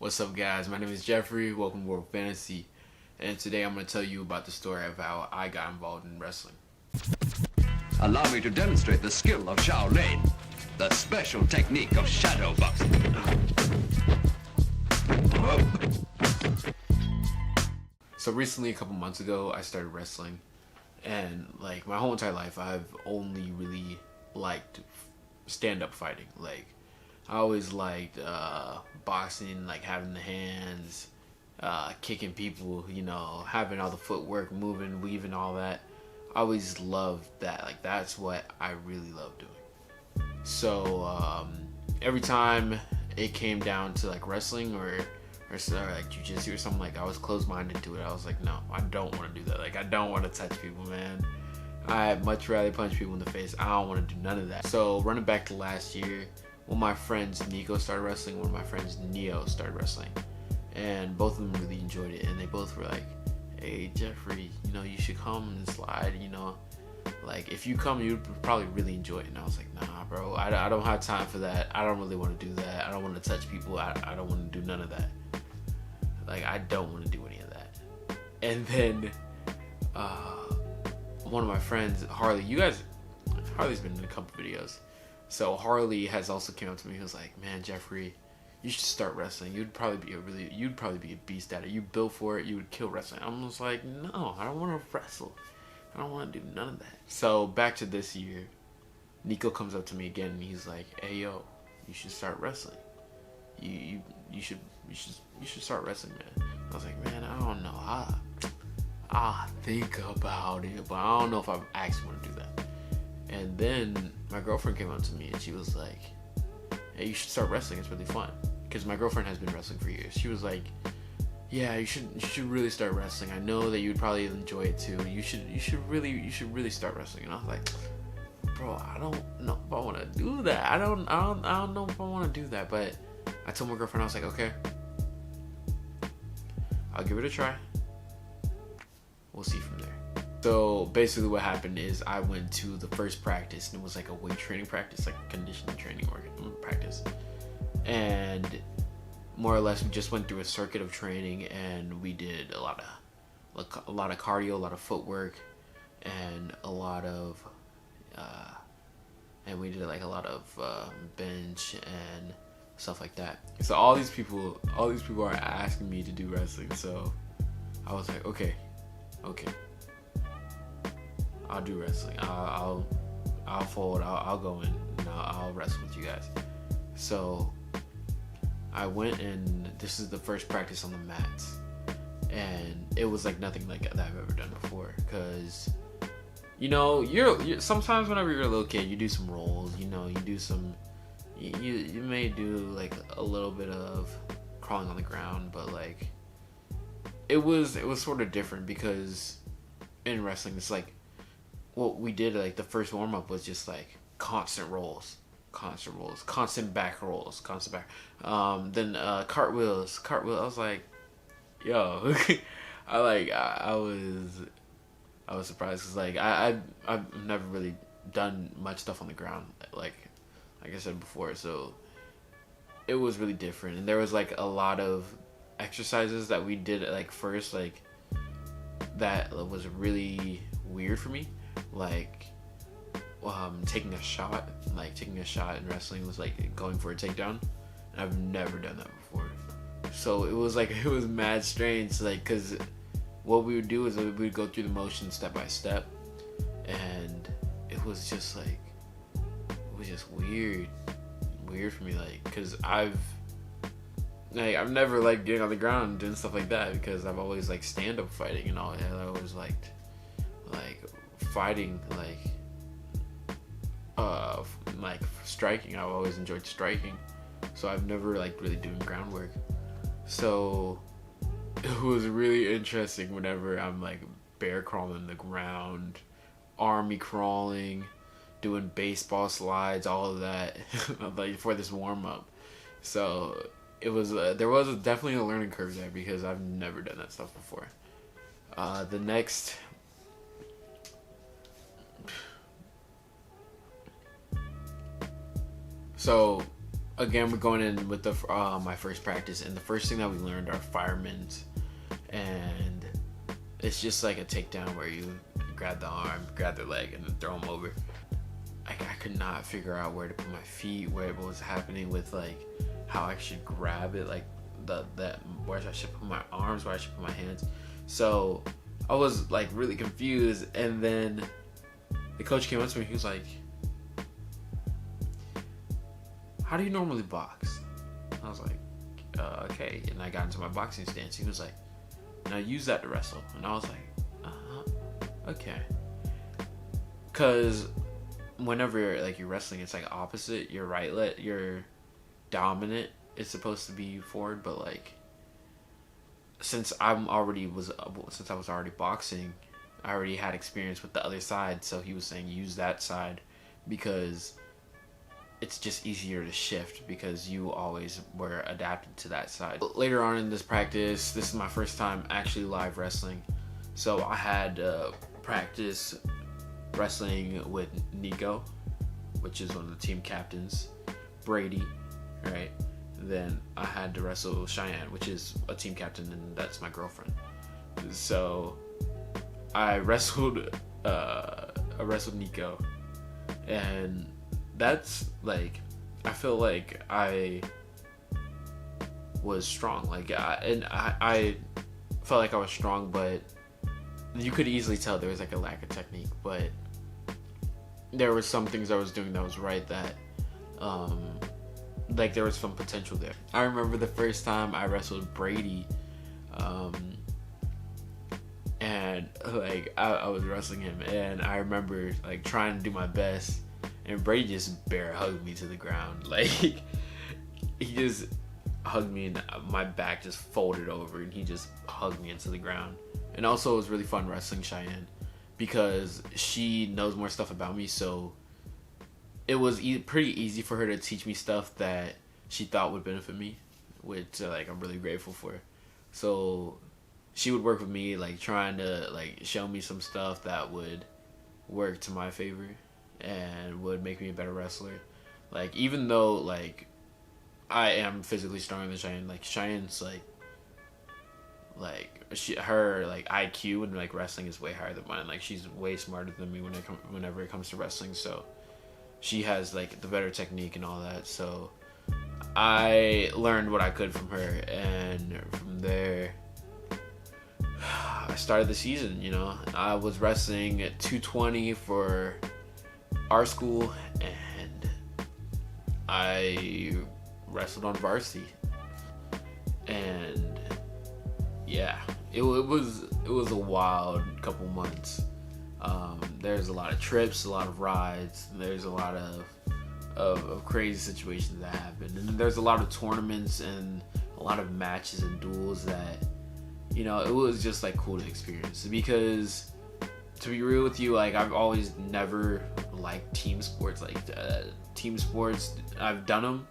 What's up, guys? My name is Jeffrey. Welcome to World Fantasy. And today I'm going to tell you about the story of how I got involved in wrestling. Allow me to demonstrate the skill of Shaolin, the special technique of shadow boxing. So recently, a couple months ago, I started wrestling. And like my whole entire life, I've only really liked stand-up fighting. Like I always liked boxing, like having the hands, kicking people, having all the footwork, moving, weaving, all that. I always loved that. Like that's what I really love doing. So every time it came down to like wrestling or like jiu-jitsu or something, like I was closed-minded to it. I was like, no, I don't want to do that. Like I don't want to touch people, man. I'd much rather punch people in the face. I don't want to do none of that. So running back to last year, one of my friends, Nico, started wrestling. One of my friends, Neo, started wrestling. And both of them really enjoyed it. And they both were like, hey, Jeffrey, you should come and slide, Like, if you come, you'd probably really enjoy it. And I was like, nah, bro, I don't have time for that. I don't really want to do that. I don't want to touch people. I don't want to do none of that. Like, I don't want to do any of that. And then one of my friends, Harley, Harley's been in a couple videos. So Harley has also came up to me. He was like, man, Jeffrey, you should start wrestling. You'd probably be a beast at it. You built for it. You would kill wrestling. I'm just like, no, I don't want to wrestle. I don't want to do none of that. So back to this year, Nico comes up to me again and he's like, hey, yo, you should start wrestling. You should start wrestling, man. I was like, man, I don't know. I'll think about it, but I don't know if I actually want to do that. And then my girlfriend came up to me and she was like, hey, you should start wrestling. It's really fun. Because my girlfriend has been wrestling for years. She was like, yeah, you should really start wrestling. I know that you'd probably enjoy it too. You should really start wrestling. And I was like, bro, I don't know if I want to do that. I don't know if I want to do that. But I told my girlfriend, I was like, okay, I'll give it a try. We'll see from there. So basically what happened is I went to the first practice and it was like a weight training practice, like conditioning training or practice. And more or less we just went through a circuit of training and we did a lot of cardio, a lot of footwork, and a lot of bench and stuff like that. So all these people are asking me to do wrestling. So I was like, okay, I'll do wrestling. I'll fold. I'll go in and I'll wrestle with you guys. So I went and this is the first practice on the mats, and it was like nothing like that I've ever done before. Cause you're sometimes whenever you're a little kid, you do some rolls. You do some. You may do like a little bit of crawling on the ground, but like it was sort of different because in wrestling it's like what we did, like the first warm up was just like constant rolls, constant back rolls, then cartwheels. I was like, yo, I was surprised because like I've never really done much stuff on the ground like I said before, so it was really different. And there was like a lot of exercises that we did like first, like that was really weird for me, like taking a shot in wrestling was like going for a takedown, and I've never done that before. So it was mad strange, like, because what we would do is we would go through the motion step by step, and it was just weird for me, like, because I've never liked getting on the ground and doing stuff like that because I've always liked stand-up fighting and all, and I always liked fighting, like striking. I've always enjoyed striking, so I've never like really doing groundwork. So it was really interesting whenever I'm like bear crawling the ground, army crawling, doing baseball slides, all of that, like for this warm up. So it was there was definitely a learning curve there because I've never done that stuff before. The next So again, we're going in with the my first practice, and the first thing that we learned are firemen's, and it's just like a takedown where you grab the arm, grab the leg, and then throw them over. I could not figure out where to put my feet, what was happening with like how I should grab it, like where I should put my arms, where I should put my hands. So I was like really confused, and then the coach came up to me. He was like, "How do you normally box?" I was like, "Okay." And I got into my boxing stance. He was like, "Now use that to wrestle." And I was like, "Okay." Cause whenever like you're wrestling, it's like opposite. Your right leg, your dominant is supposed to be forward, but like since I was already boxing, I already had experience with the other side. So he was saying use that side because it's just easier to shift because you always were adapted to that side. Later on in this practice, this is my first time actually live wrestling, so I had practice wrestling with Nico, which is one of the team captains, Brady, right? Then I had to wrestle Cheyenne, which is a team captain, and that's my girlfriend. So I wrestled Nico, and that's like, I feel like I was strong. Like I felt like I was strong, but you could easily tell there was like a lack of technique. But there were some things I was doing that was right, that like there was some potential there. I remember the first time I wrestled Brady, and like I was wrestling him, and I remember like trying to do my best, and Brady just bear hugged me to the ground. Like he just hugged me, and my back just folded over, and he just hugged me into the ground. And also it was really fun wrestling Cheyenne because she knows more stuff about me, so it was pretty easy for her to teach me stuff that she thought would benefit me, which like I'm really grateful for. So she would work with me, like trying to like show me some stuff that would work to my favor and would make me a better wrestler. Like even though like I am physically stronger than Cheyenne, like Cheyenne's her IQ and like wrestling is way higher than mine. Like she's way smarter than me whenever it comes to wrestling. So she has like the better technique and all that. So I learned what I could from her, and from there I started the season. You know, I was wrestling at 220 for our school, and I wrestled on varsity, and yeah, it was a wild couple months. There's a lot of trips, a lot of rides, there's a lot of crazy situations that happen, and there's a lot of tournaments and a lot of matches and duels that, you know, it was just like cool to experience. Because to be real with you, like I've always never liked team sports. Like team sports, I've done them,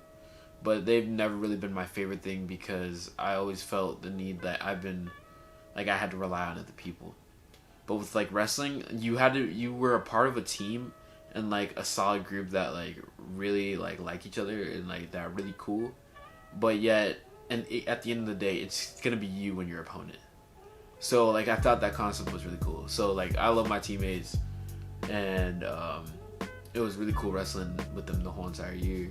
but they've never really been my favorite thing because I always felt the need that I had to rely on other people. But with like wrestling, you were a part of a team and like a solid group that like really like each other and like that are really cool. But yet, at the end of the day, it's gonna be you and your opponent. So like I thought that concept was really cool. So like I love my teammates, and it was really cool wrestling with them the whole entire year.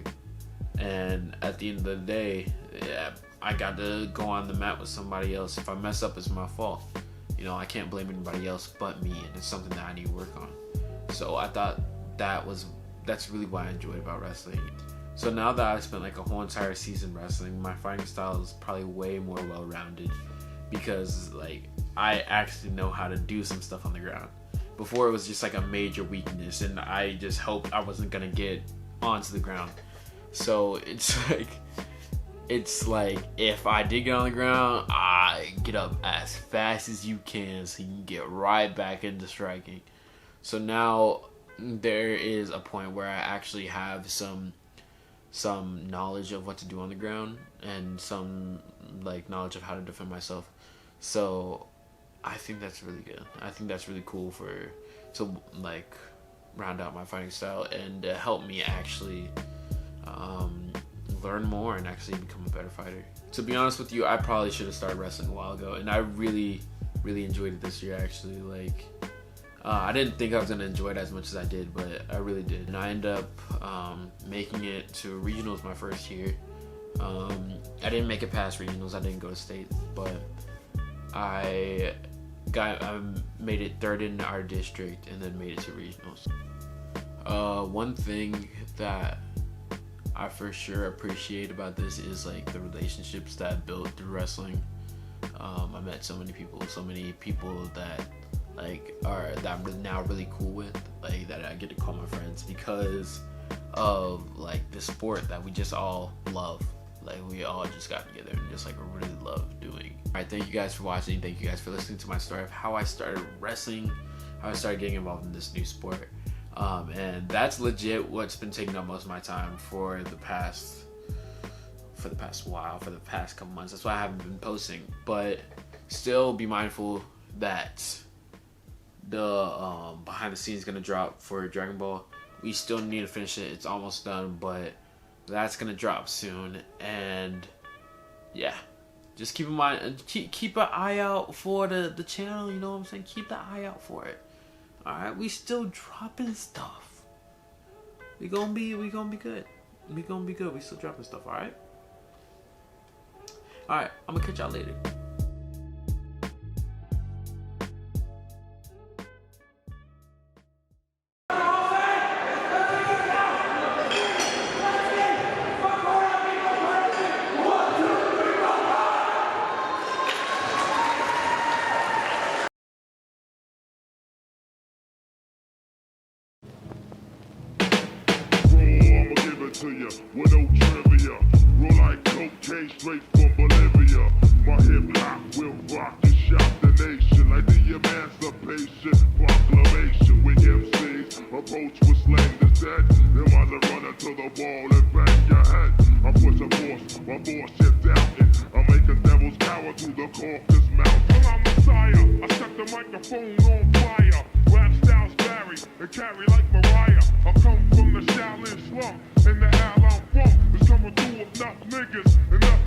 And at the end of the day, yeah, I got to go on the mat with somebody else. If I mess up, it's my fault. You know, I can't blame anybody else but me, and it's something that I need to work on. So I thought that's really what I enjoyed about wrestling. So now that I've spent like a whole entire season wrestling, my fighting style is probably way more well-rounded because like I actually know how to do some stuff on the ground. Before it was just like a major weakness, and I just hoped I wasn't gonna get onto the ground. So it's like if I did get on the ground, I get up as fast as you can so you can get right back into striking. So now there is a point where I actually have some knowledge of what to do on the ground and some like knowledge of how to defend myself. So I think that's really good. I think that's really cool to like round out my fighting style and help me actually learn more and actually become a better fighter. To be honest with you, I probably should have started wrestling a while ago, and I really enjoyed it this year actually. Like I didn't think I was gonna enjoy it as much as I did, but I really did. And I ended up making it to regionals my first year. I didn't make it past regionals. I didn't go to state, but I made it third in our district and then made it to regionals. One thing that I for sure appreciate about this is like the relationships that I built through wrestling. I met so many people that I'm now really cool with, like that I get to call my friends because of like the sport that we just all love. Like we all just got together and just like really love doing. Alright, thank you guys for watching. Thank you guys for listening to my story of how I started wrestling, how I started getting involved in this new sport. And that's legit what's been taking up most of my time for the past couple months. That's why I haven't been posting. But still be mindful that the behind the scenes is gonna drop for Dragon Ball. We still need to finish it. It's almost done, but that's gonna drop soon. And yeah, just keep in mind, keep an eye out for the channel. You know what I'm saying? Keep the eye out for it. All right, we still dropping stuff. We gonna be good. We gonna be good. We still dropping stuff. All right. All right. I'm gonna catch y'all later. To you with no trivia, roll like cocaine straight from Bolivia. My hip hop will rock and shock the nation like the Emancipation Proclamation. When MCs approach with slang that's dead, they want to run into the wall and bang your head. I push a force, my bullshit doubting. I make a devil's cower to the Caucasus Mountain. I'm Messiah, I set the microphone on fire. Rap styles vary and carry like Mariah. I come from the Shaolin slum. In the Al I'm from, it's coming through with enough niggas, enough